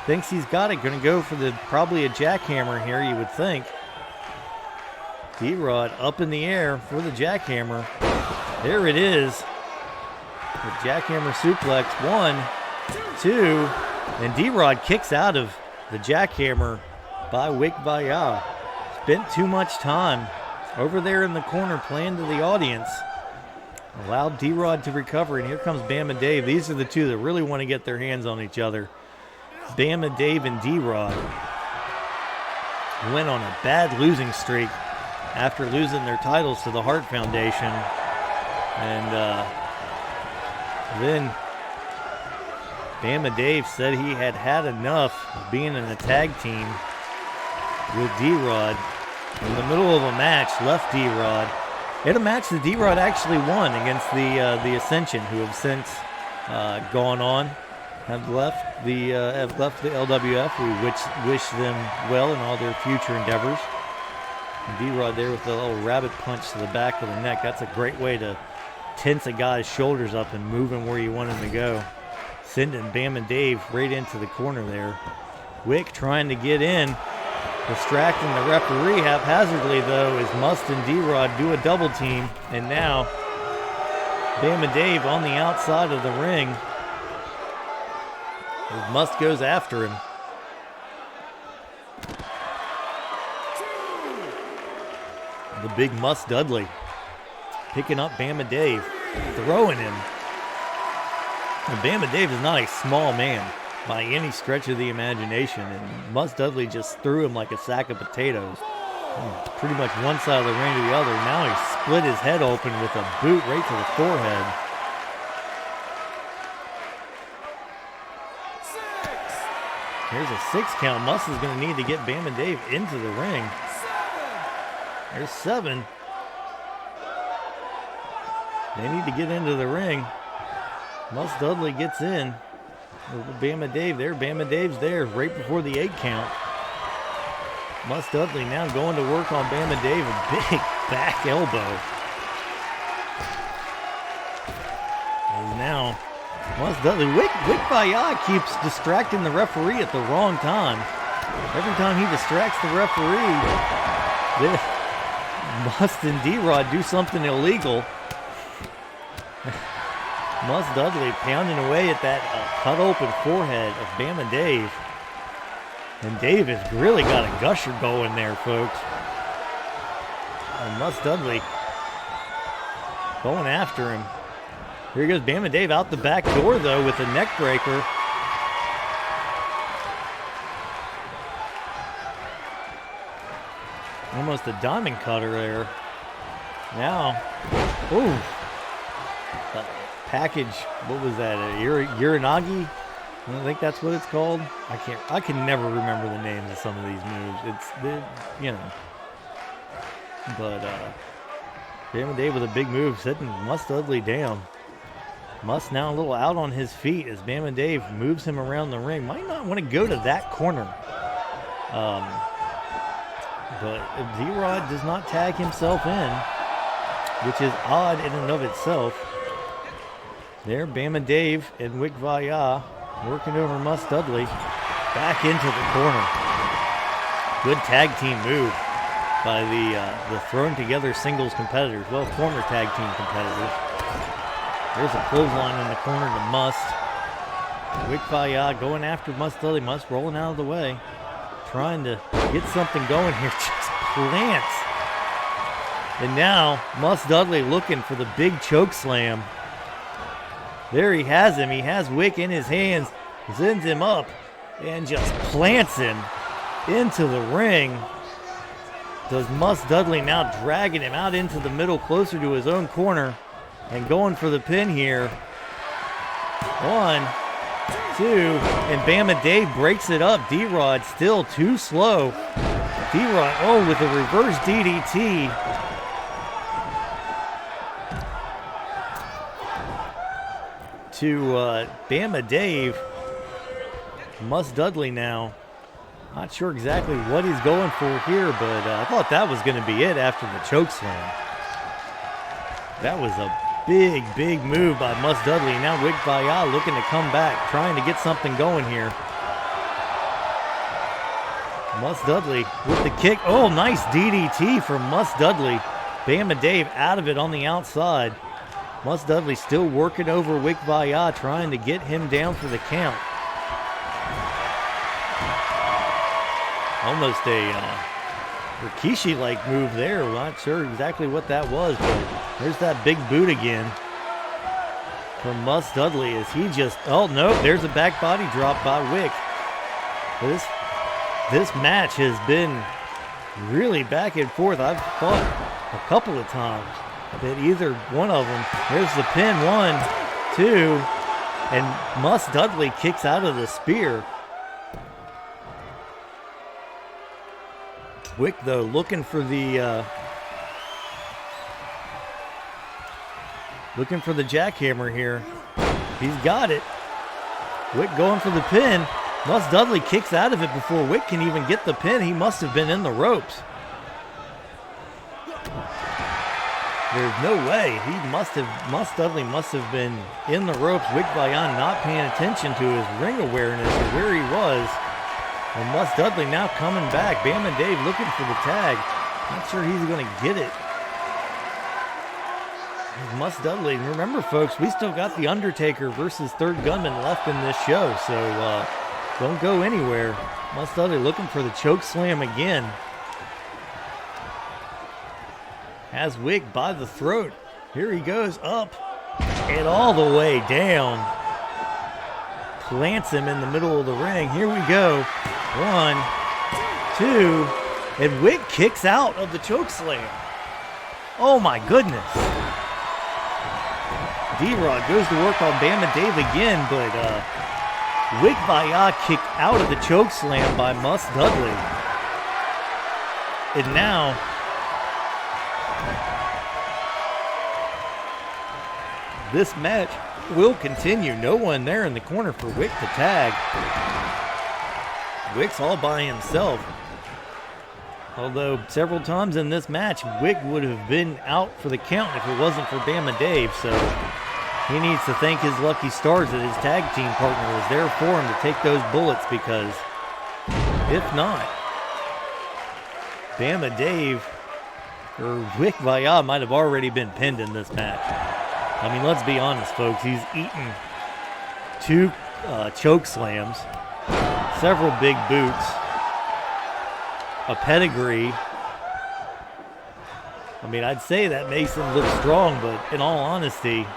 thinks he's got it. Going to go for probably a jackhammer here, you would think. D-Rod up in the air for the jackhammer. There it is. The jackhammer suplex. 1, 2, and D-Rod kicks out of the jackhammer by Wick Vaya. Spent too much time over there in the corner playing to the audience. Allowed D-Rod to recover, and here comes Bama Dave. These are the two that really want to get their hands on each other. Bama Dave and D-Rod went on a bad losing streak after losing their titles to the Hart Foundation. And then Bama Dave said he had had enough of being in a tag team with D-Rod. In the middle of a match, left D-Rod. In a match that D-Rod actually won against the Ascension, who have since gone on, have left the LWF. We wish them well in all their future endeavors. And D-Rod there with a little rabbit punch to the back of the neck. That's a great way to tense a guy's shoulders up and move him where you want him to go. Sending Bama Dave right into the corner there. Wick trying to get in. Distracting the referee haphazardly, though, as Must and D-Rod do a double team. And now, Bama Dave on the outside of the ring. As Must goes after him. The big Must Dudley picking up Bama Dave, throwing him. And Bama Dave is not a small man by any stretch of the imagination, and Must Dudley just threw him like a sack of potatoes. Pretty much one side of the ring to the other. Now he split his head open with a boot right to the forehead. Here's a 6 count. Must is going to need to get Bama Dave into the ring. There's 7. They need to get into the ring. Must Dudley gets in. Bama Dave there. Bama Dave's there right before the 8 count. Must Dudley now going to work on Bama Dave. A big back elbow. And now Must Dudley. Wick Vaya keeps distracting the referee at the wrong time. Every time he distracts the referee, Must and D-Rod do something illegal. Must Dudley pounding away at that cut open forehead of Bama Dave. And Dave has really got a gusher going there, folks. And Must Dudley going after him. Here goes Bama Dave out the back door, though, with a neck breaker. Almost a diamond cutter there. Now, ooh. Package, what was that, a Uranagi? I think that's what it's called. I can never remember the names of some of these moves. But Bama Dave with a big move, setting Must Dudley down. Must now a little out on his feet as Bama Dave moves him around the ring. Might not want to go to that corner. But D-Rod does not tag himself in, which is odd in and of itself. There, Bama Dave and Wick Vaya working over Must Dudley. Back into the corner. Good tag team move. by the thrown together singles competitors. Well, former tag team competitors. There's a clothesline in the corner to Must. Wick Vaya going after Must Dudley. Must rolling out of the way. Trying to get something going here. Just plants. And now Must Dudley looking for the big choke slam. There he has him. He has Wick in his hands. Sends him up and just plants him into the ring. Does Must Dudley now dragging him out into the middle closer to his own corner and going for the pin here. 1, 2, and Bama Dave breaks it up. D-Rod still too slow. D-Rod, with a reverse DDT. To Bama Dave. Must Dudley now. Not sure exactly what he's going for here, but I thought that was going to be it after the choke slam. That was a big, big move by Must Dudley. Now Wick Vaya looking to come back, trying to get something going here. Must Dudley with the kick. Oh, nice DDT from Must Dudley. Bama Dave out of it on the outside. Must Dudley still working over Wick Vaya, trying to get him down for the count. Almost a Rikishi-like move there. We're not sure exactly what that was, but there's that big boot again from Must Dudley as he just, there's a back body drop by Wick. This match has been really back and forth. I've thought a couple of times that either one of them, there's the pin, 1, 2, and Must Dudley kicks out of the spear. Wick, though, looking for the jackhammer here. He's got it. Wick going for the pin. Must Dudley kicks out of it before Wick can even get the pin. He must have been in the ropes. There's no way. Must Dudley must have been in the ropes. Wick Vaya not paying attention to his ring awareness or where he was. And Must Dudley now coming back. Bama Dave looking for the tag. Not sure he's going to get it. Must Dudley. And remember, folks, we still got the Undertaker versus Third Gunmen left in this show. So don't go anywhere. Must Dudley looking for the choke slam again. Has Wick by the throat. Here he goes up and all the way down. Plants him in the middle of the ring. Here we go. 1, 2, and Wick kicks out of the choke slam. Oh my goodness. D-Rod goes to work on Bama Dave again, but Wick Vaya kicked out of the choke slam by Must Dudley. And now this match will continue. No one there in the corner for Wick to tag. Wick's all by himself. Although several times in this match, Wick would have been out for the count if it wasn't for Bama Dave. So he needs to thank his lucky stars that his tag team partner was there for him to take those bullets, because if not, Bama Dave or Wick Vaya might have already been pinned in this match. I mean, let's be honest, folks. He's eaten 2 choke slams, several big boots, a pedigree. I mean, I'd say that makes him look strong, but in all honesty,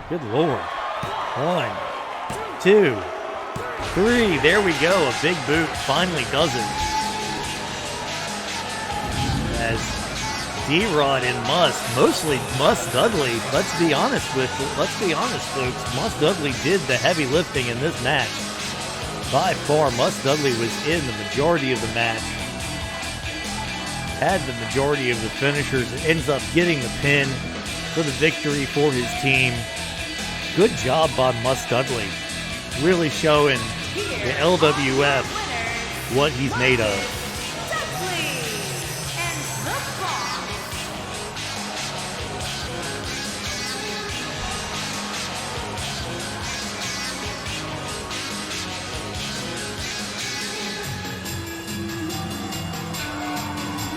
good Lord. 1, 2, 3. There we go. A big boot finally does it. As D-Rod and mostly Must Dudley. Let's be honest, folks. Must Dudley did the heavy lifting in this match. By far, Must Dudley was in the majority of the match. Had the majority of the finishers. Ends up getting the pin for the victory for his team. Good job by Must Dudley. Really showing the LWF what he's made of.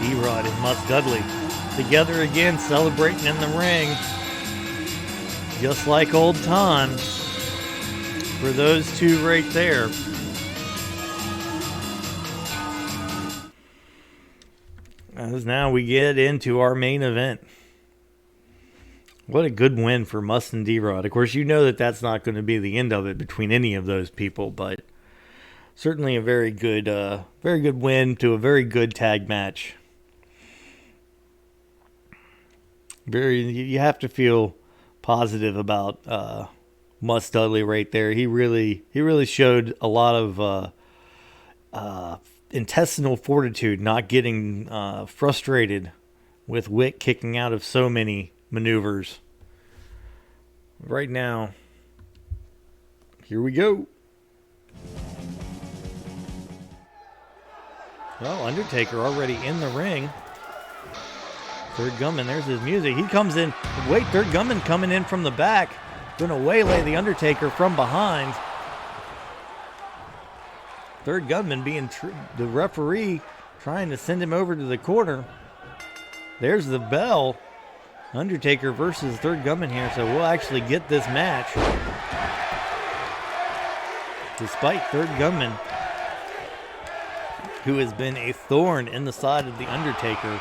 D-Rod and Mus Dudley together again, celebrating in the ring. Just like old times for those two right there. As now we get into our main event. What a good win for Mus and D-Rod. Of course, you know that that's not going to be the end of it between any of those people, but certainly a very good win to a very good tag match. You have to feel positive about Mus Dudley right there. He really showed a lot of intestinal fortitude, not getting frustrated with Wick kicking out of so many maneuvers. Right now, here we go. Well, Undertaker already in the ring. Third Gunman, there's his music. He comes in. Wait, Third Gunman coming in from the back. Going to waylay the Undertaker from behind. Third Gunman being the referee, trying to send him over to the corner. There's the bell. Undertaker versus Third Gunman here, so we'll actually get this match. Despite Third Gunman, who has been a thorn in the side of the Undertaker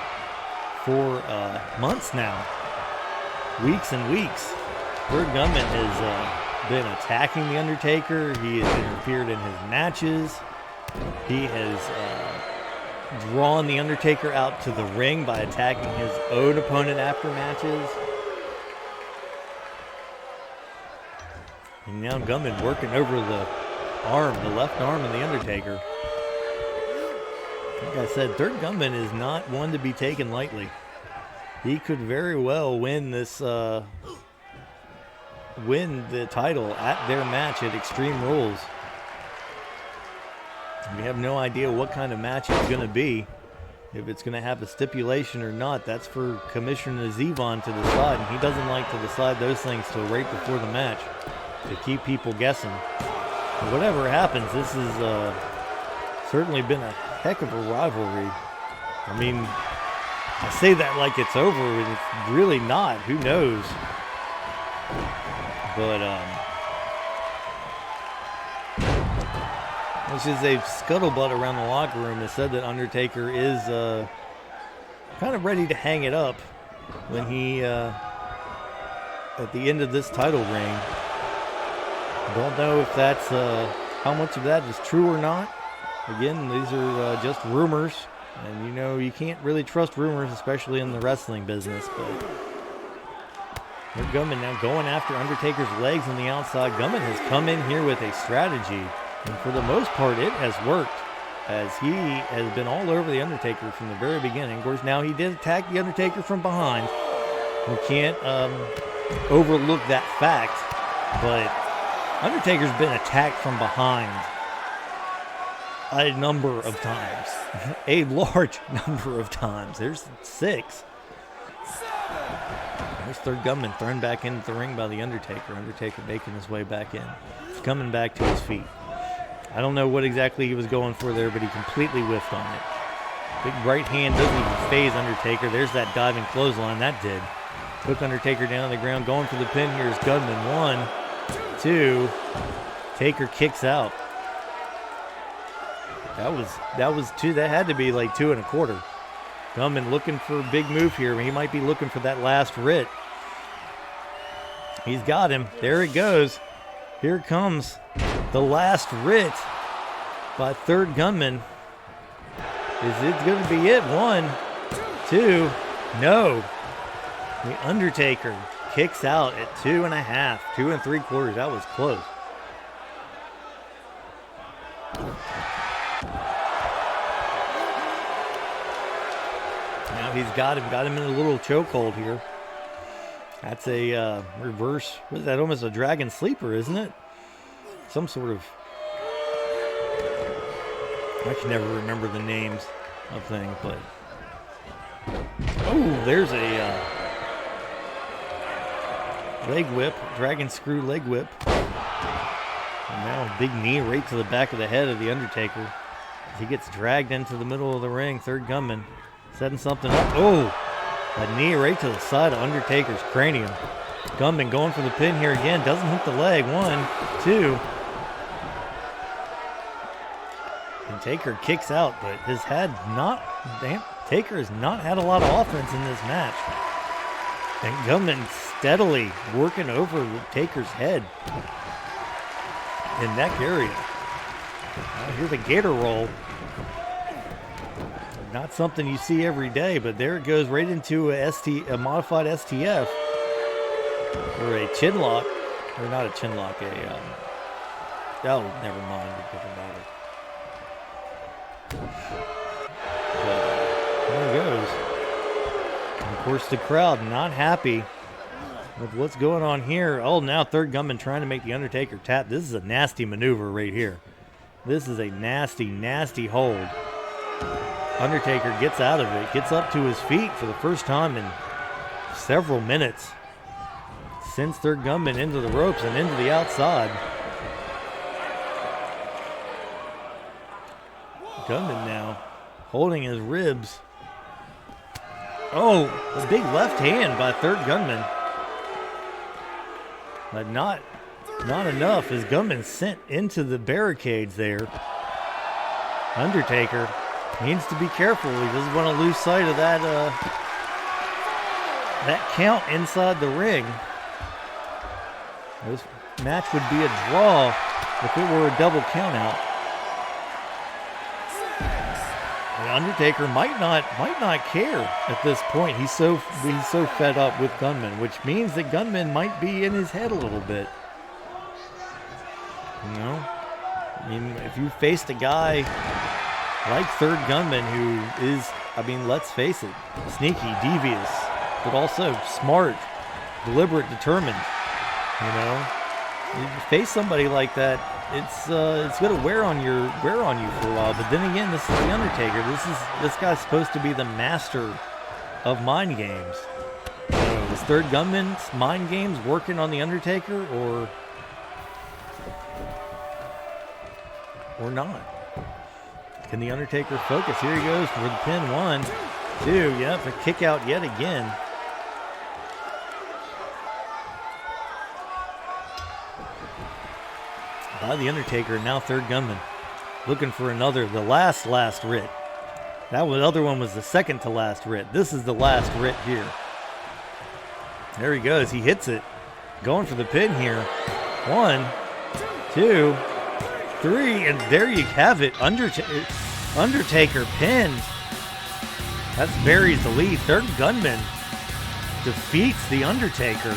for months now. Weeks and weeks. Third Gunman has been attacking the Undertaker. He has interfered in his matches. He has drawn the Undertaker out to the ring by attacking his own opponent after matches. And now Gunman working over the left arm of the Undertaker. Like I said, Third Gunman is not one to be taken lightly. He could very well win this, win the title at their match at Extreme Rules. We have no idea what kind of match it's going to be. If it's going to have a stipulation or not, that's for Commissioner Zevon to decide. And he doesn't like to decide those things till right before the match to keep people guessing. But whatever happens, this has certainly been a heck of a rivalry. I mean, I say that like it's over, and it's really not. Who knows? But this is a scuttlebutt around the locker room that said that Undertaker is kind of ready to hang it up when he at the end of this title reign. Don't know if that's how much of that is true or not. Again, these are just rumors, and you know you can't really trust rumors, especially in the wrestling business. But they're Gunman now going after Undertaker's legs on the outside. Gunman has come in here with a strategy, and for the most part, it has worked, as he has been all over the Undertaker from the very beginning. Of course, now he did attack the Undertaker from behind. We can't overlook that fact, but Undertaker's been attacked from behind a number of times. A large number of times. There's 6. There's Third Gunman thrown back into the ring by the Undertaker. Undertaker making his way back in. He's coming back to his feet. I don't know what exactly he was going for there, but he completely whiffed on it. Big right hand doesn't even phase Undertaker. There's that diving clothesline. That did. Took Undertaker down on the ground. Going for the pin. Here's Gunman. 1, 2. Taker kicks out. That was 2. That had to be like 2 1/4. Gunman looking for a big move here. He might be looking for that last writ. He's got him. There it goes. Here comes the last writ by Third Gunman. Is it going to be it? 1, 2. No. The Undertaker kicks out at 2 1/2, 2 3/4. That was close. Now he's got him in a little chokehold here. That's a reverse. What is that? Almost a dragon sleeper, isn't it? Some sort of. I can never remember the names of things, but. Oh, there's a leg whip, dragon screw leg whip. And now a big knee right to the back of the head of the Undertaker. As he gets dragged into the middle of the ring, Third Gunman Setting something up. Oh, a knee right to the side of Undertaker's cranium. Gunmen going for the pin here again. Doesn't hit the leg. 1, 2. And Taker kicks out, but Taker has not had a lot of offense in this match. And Gunmen steadily working over Taker's head in neck area. Here's a gator roll. Not something you see every day, but there it goes right into a modified STF. Or a chin lock. Or not a chin lock, oh, never mind. It doesn't matter. But there it goes. And of course, the crowd not happy with what's going on here. Oh, now third Gunman trying to make the Undertaker tap. This is a nasty maneuver right here. This is a nasty, nasty hold. Undertaker gets out of it, gets up to his feet for the first time in several minutes. Sends third Gunman into the ropes and into the outside. Gunman now holding his ribs. Oh, a big left hand by third Gunman. But not enough as Gunman sent into the barricades there. Undertaker needs to be careful. He doesn't want to lose sight of that count inside the ring. This match would be a draw if it were a double count out. And Undertaker might not care at this point. He's so fed up with Gunman, which means that Gunman might be in his head a little bit. You know, I mean, if you faced a guy like third Gunman who is, I mean, let's face it, sneaky, devious, but also smart, deliberate, determined. You know, you face somebody like that, it's gonna wear on you for a while. But then again, this is the Undertaker. This guy's supposed to be the master of mind games. So is third Gunman's mind games working on the Undertaker or not? Can the Undertaker focus? Here he goes for the pin. 1, 2. Yep, a kick out yet again. By the Undertaker, and now third Gunman looking for the last writ. That other one was the second to last writ. This is the last writ here. There he goes. He hits it. Going for the pin here. 1, 2, 3, and there you have it. Undertaker pinned. That's buries the lead. Third Gunman defeats the Undertaker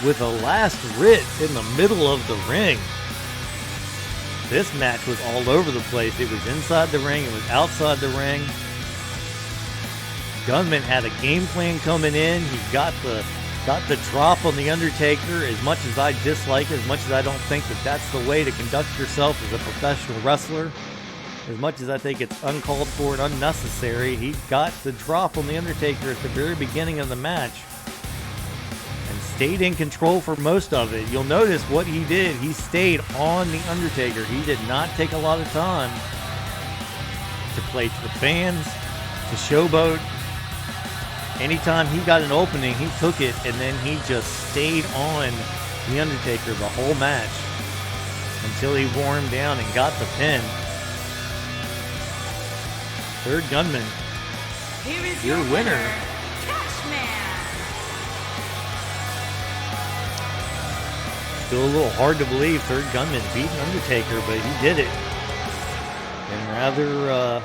with a last writ in the middle of the ring. This match was all over the place. It was inside the ring. It was outside the ring. Gunman had a game plan coming in. He got the drop on the Undertaker. As much as I dislike it, as much as I don't think that that's the way to conduct yourself as a professional wrestler, as much as I think it's uncalled for and unnecessary, he got the drop on the Undertaker at the very beginning of the match and stayed in control for most of it. You'll notice what he did. He stayed on the Undertaker. He did not take a lot of time to play to the fans, to showboat. Anytime he got an opening, he took it, and then he just stayed on the Undertaker the whole match until he wore him down and got the pin. Third Gunman,
Here is
your winner.
Cashman.
Still a little hard to believe third Gunman beat Undertaker, but he did it in rather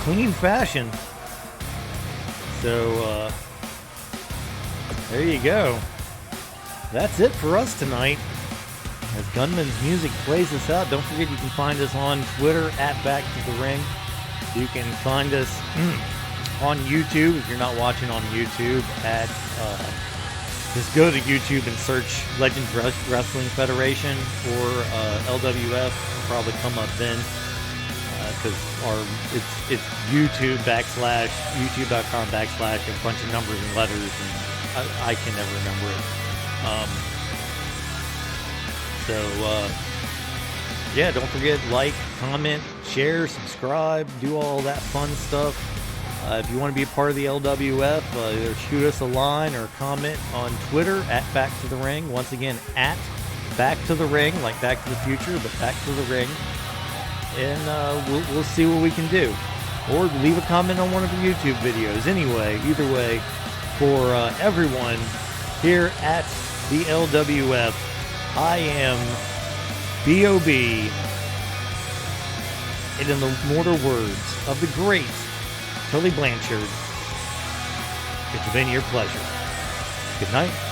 clean fashion. So there you go. That's it for us tonight. As Gunman's music plays us out, don't forget you can find us on Twitter at Back to the Ring. You can find us on YouTube if you're not watching on YouTube. Just go to YouTube and search Legends Wrestling Federation or LWF. It'll probably come up then because it's YouTube.com/ a bunch of numbers and letters, and I can never remember it. So yeah, don't forget, like, comment, share, subscribe, do all that fun stuff. If you want to be a part of the LWF, either shoot us a line or comment on Twitter at Back to the Ring. Once again, at Back to the Ring, like Back to the Future, but Back to the Ring. And we'll see what we can do. Or leave a comment on one of the YouTube videos. Anyway, either way, for everyone here at the LWF, I am B.O.B. And in the mortal words of the great Tully Blanchard, it's been your pleasure. Good night.